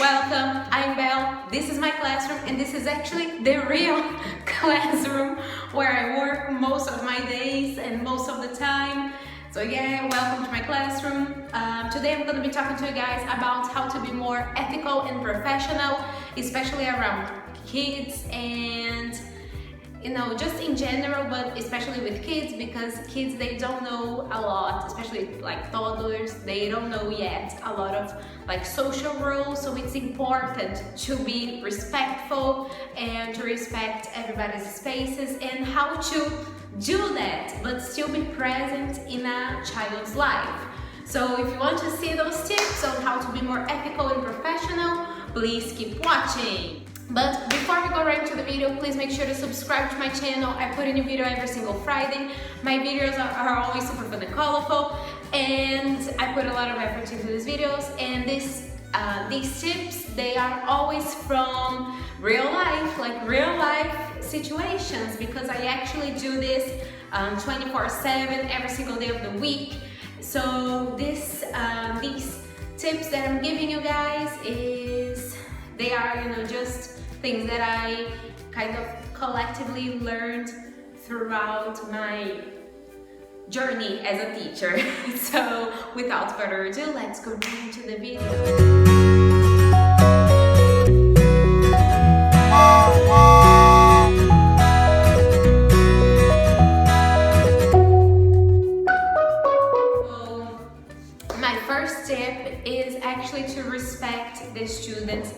Welcome, I'm Belle. This is my classroom and this is actually the real classroom where I work most of my days and most of the time. So yeah, welcome to my classroom. Today I'm going to be talking to you guys about how to be more ethical and professional, especially around kids and just in general, but especially with kids, because kids, they don't know a lot, especially like toddlers, they don't know yet a lot of like social rules. So it's important to be respectful and to respect everybody's spaces and how to do that, but still be present in a child's life. So if you want to see those tips on how to be more ethical and professional, please keep watching. But before we go right into the video, please make sure to subscribe to my channel. I put a new video every single Friday. My videos are always super fun and colorful, and I put a lot of effort into these videos. And these tips, they are always from real life, like real life situations, because I actually do this 24/7 every single day of the week. So these tips that I'm giving you guys they are just things that I kind of collectively learned throughout my journey as a teacher. So without further ado, let's go right into the video. My first tip is actually to respect the students'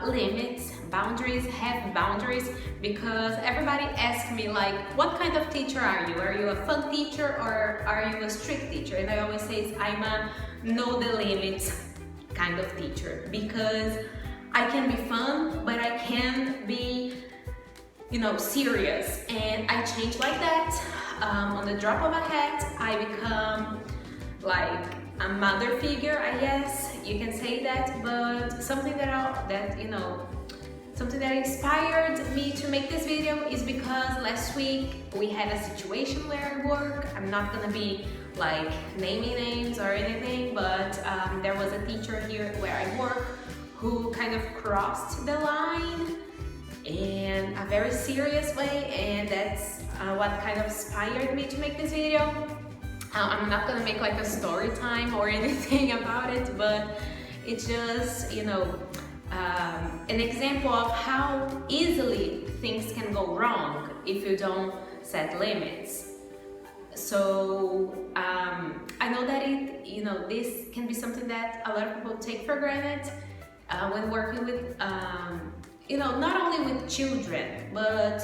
limits, boundaries, have boundaries, because everybody asks me like, what kind of teacher are you? Are you a fun teacher or are you a strict teacher? And I always say I'm a know the limits kind of teacher, because I can be fun, but I can be serious, and I change like that. On the drop of a hat, I become like a mother figure, I guess you can say that. But something something that inspired me to make this video is because last week we had a situation where I work. I'm not gonna be like naming names or anything, but there was a teacher here where I work who kind of crossed the line in a very serious way, and that's what kind of inspired me to make this video. I'm not gonna make like a story time or anything about it, but it's just an example of how easily things can go wrong if you don't set limits. So I know that this can be something that a lot of people take for granted when working with not only with children but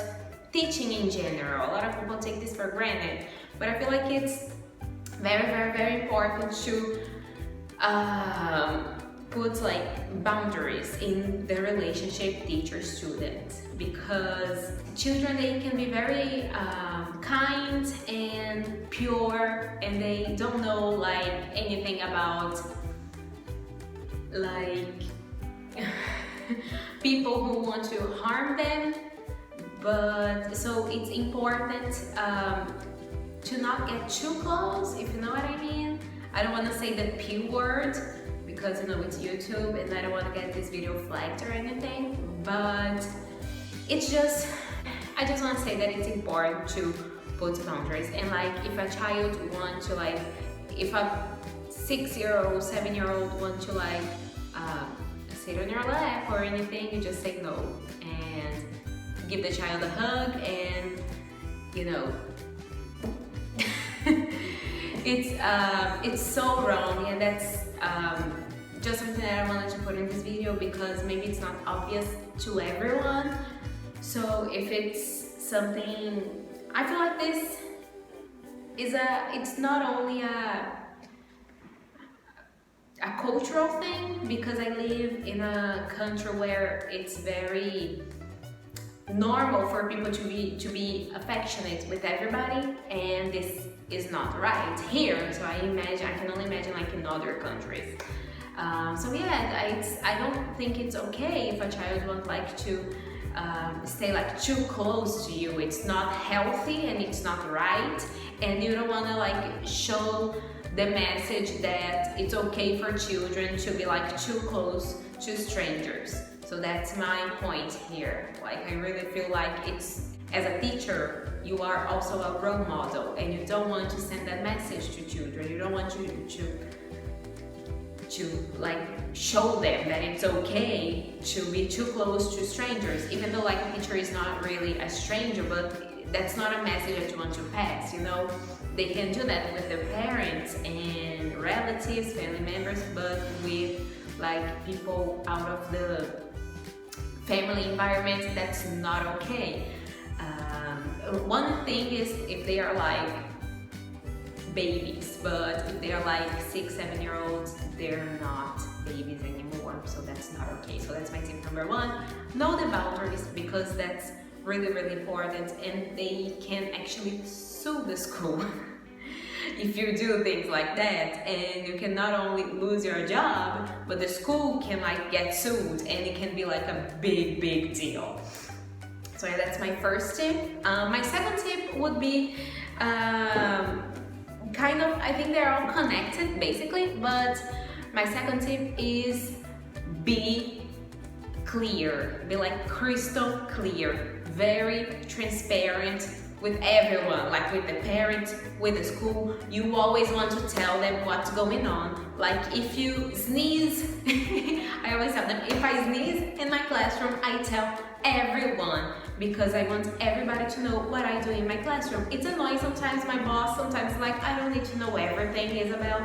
teaching in general. A lot of people take this for granted, but I feel like it's very, very, very important to put like boundaries in the relationship teacher-student, because children, they can be very kind and pure, and they don't know like anything about like people who want to harm them. But so it's important to not get too close, if you know what I mean. I don't want to say the P word because it's YouTube and I don't want to get this video flagged or anything, but it's just, I just want to say that it's important to put boundaries. And like if a child want to if a 6-year-old, 7-year-old want to sit on your lap or anything, you just say no and give the child a hug, and it's so wrong, and that's just something that I wanted to put in this video because maybe it's not obvious to everyone. So if it's something, I feel like this is it's not only a cultural thing, because I live in a country where it's very normal for people to be affectionate with everybody, and this is not right here. So I can only imagine like in other countries. So yeah, I don't think it's okay if a child won't like to stay like too close to you. It's not healthy and it's not right, and you don't want to like show the message that it's okay for children to be like too close to strangers. So that's my point here. Like, I really feel like it's, as a teacher, you are also a role model, and you don't want to send that message to children. You don't want to like show them that it's okay to be too close to strangers, even though like a teacher is not really a stranger, but that's not a message that you want to pass, you know. They can do that with their parents and relatives, family members, but with like people out of the family environment, that's not okay. One thing is if they are like babies, but if they are like 6-7 year olds, they're not babies anymore, so that's not okay. So that's my tip number one. Know the boundaries, because that's really, really important, and they can actually sue the school if you do things like that, and you can not only lose your job, but the school can like get sued, and it can be like a big deal. So yeah, that's my first tip. My second tip would be kind of, I think they're all connected basically, but my second tip is be clear, be like crystal clear, very transparent with everyone, like with the parents, with the school. You always want to tell them what's going on. Like if you sneeze, I always tell them, if I sneeze in my classroom, I tell everyone, because I want everybody to know what I do in my classroom. It's annoying sometimes, my boss sometimes like, I don't need to know everything, Isabel,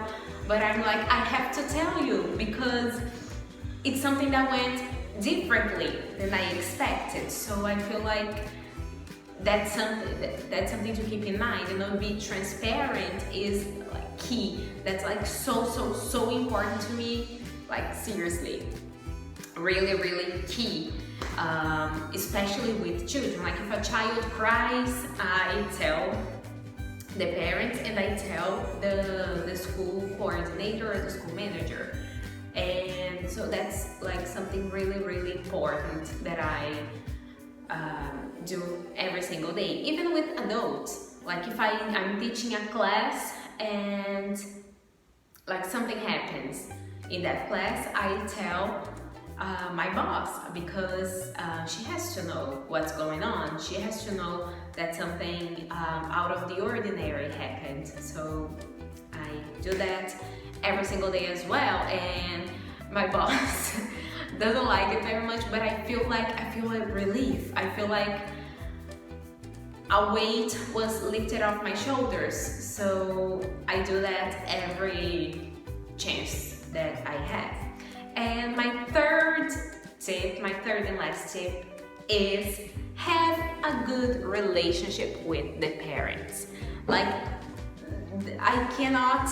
but I'm like, I have to tell you, because it's something that went differently than I expected. So I feel like that's something to keep in mind, you know. Be transparent is like key. That's like so important to me, like seriously, really key, especially with children. Like if a child cries, I tell the parents and I tell the school coordinator or the school manager. And so that's like something really important that I do every single day, even with adults. Like if I'm teaching a class and like something happens in that class, I tell my boss, because she has to know what's going on. She has to know that something out of the ordinary happened. So I do that every single day as well, and my boss doesn't like it very much, but I feel like relief. I feel like a weight was lifted off my shoulders. So I do that every chance that I have. And my third and last tip is have a good relationship with the parents. Like, I cannot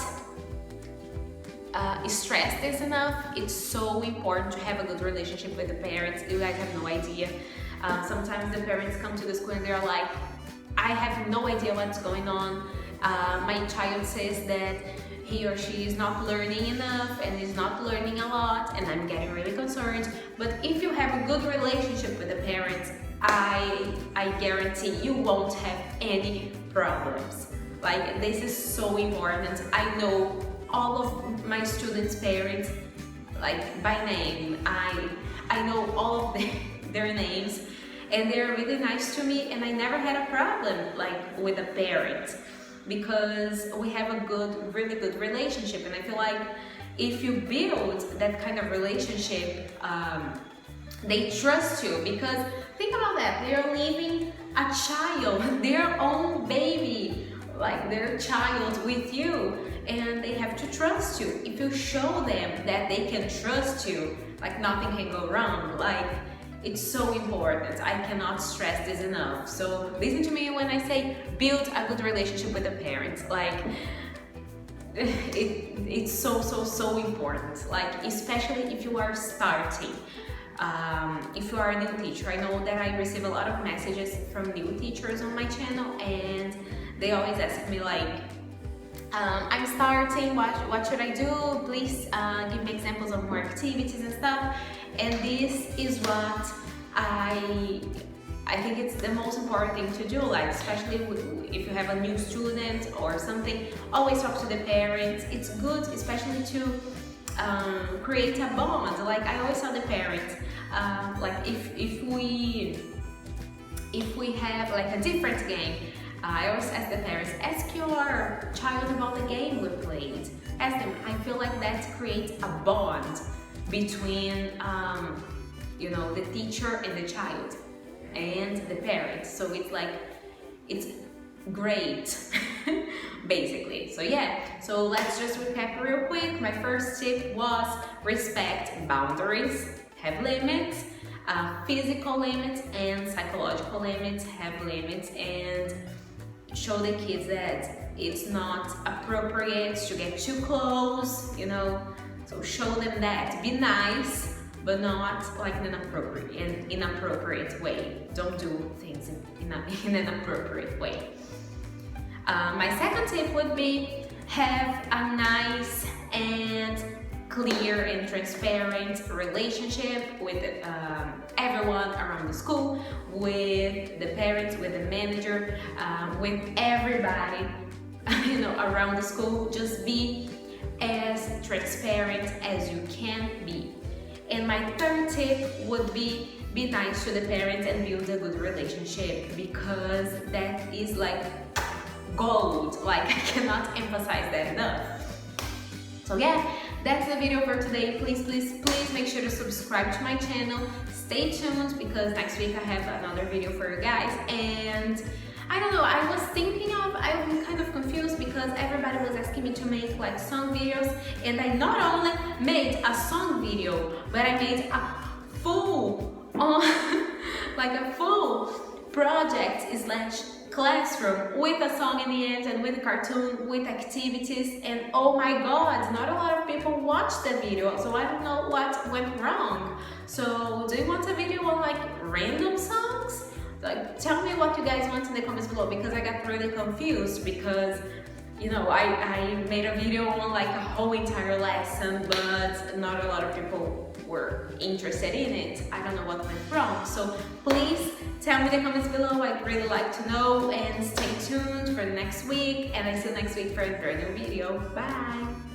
stress this enough. It's so important to have a good relationship with the parents. You guys have no idea. Sometimes the parents come to the school and they're like, I have no idea what's going on. My child says that he or she is not learning enough and is not learning a lot, and I'm getting really concerned. But if you have a good relationship with the parents, I guarantee you won't have any problems. Like, this is so important. I know all of my students' parents, like by name. I know all of their names, and they're really nice to me, and I never had a problem like with a parent, because we have a really good relationship. And I feel like if you build that kind of relationship, they trust you, because think about that, they're leaving a child, their own baby, like their child with you, and they have to trust you. If you show them that they can trust you, like nothing can go wrong. Like, it's so important. I cannot stress this enough. So listen to me when I say build a good relationship with the parents. Like, it's so important. Like, especially if you are starting. If you are a new teacher, I know that I receive a lot of messages from new teachers on my channel, and they always ask me like, I'm starting, what should I do? Please give me examples of more activities and stuff. And this is what I I think it's the most important thing to do, like especially if you have a new student or something, always talk to the parents. It's good, especially to create a bond. Like I always tell the parents, like if we have like a different game, I always ask the parents, ask your child about the game we played. Ask them. I feel like that creates a bond between you know, the teacher and the child and the parents. So it's like, it's great basically. So yeah, so let's just recap real quick. My first tip was respect boundaries, have limits, physical limits and psychological limits, have limits, and show the kids that it's not appropriate to get too close, you know. So show them that. Be nice, but not like in an inappropriate way. Don't do things in an inappropriate way. My second tip would be have a nice and clear and transparent relationship with everyone around the school, with the parents, with the manager, with everybody, you know, around the school. Just be as transparent as you can be. And my third tip would be nice to the parents and build a good relationship, because that is like gold. Like I cannot emphasize that enough. So yeah, that's the video for today. Please make sure to subscribe to my channel. Stay tuned, because next week I have another video for you guys. And I don't know, I was thinking of, I'm kind of confused because everybody was asking me to make like song videos, and I not only made a song video, but I made a full like a full project / classroom with a song in the end and with a cartoon, with activities, and oh my god, not a lot of people watched the video, so I don't know what went wrong. So do you want a video on like random songs? Like, tell me what you guys want in the comments below, because I got really confused, because you know, I made a video on like a whole entire lesson, but not a lot of people were interested in it. I don't know what went wrong. So please tell me in the comments below. I'd really like to know, and stay tuned for next week, and I see you next week for a brand new video. Bye!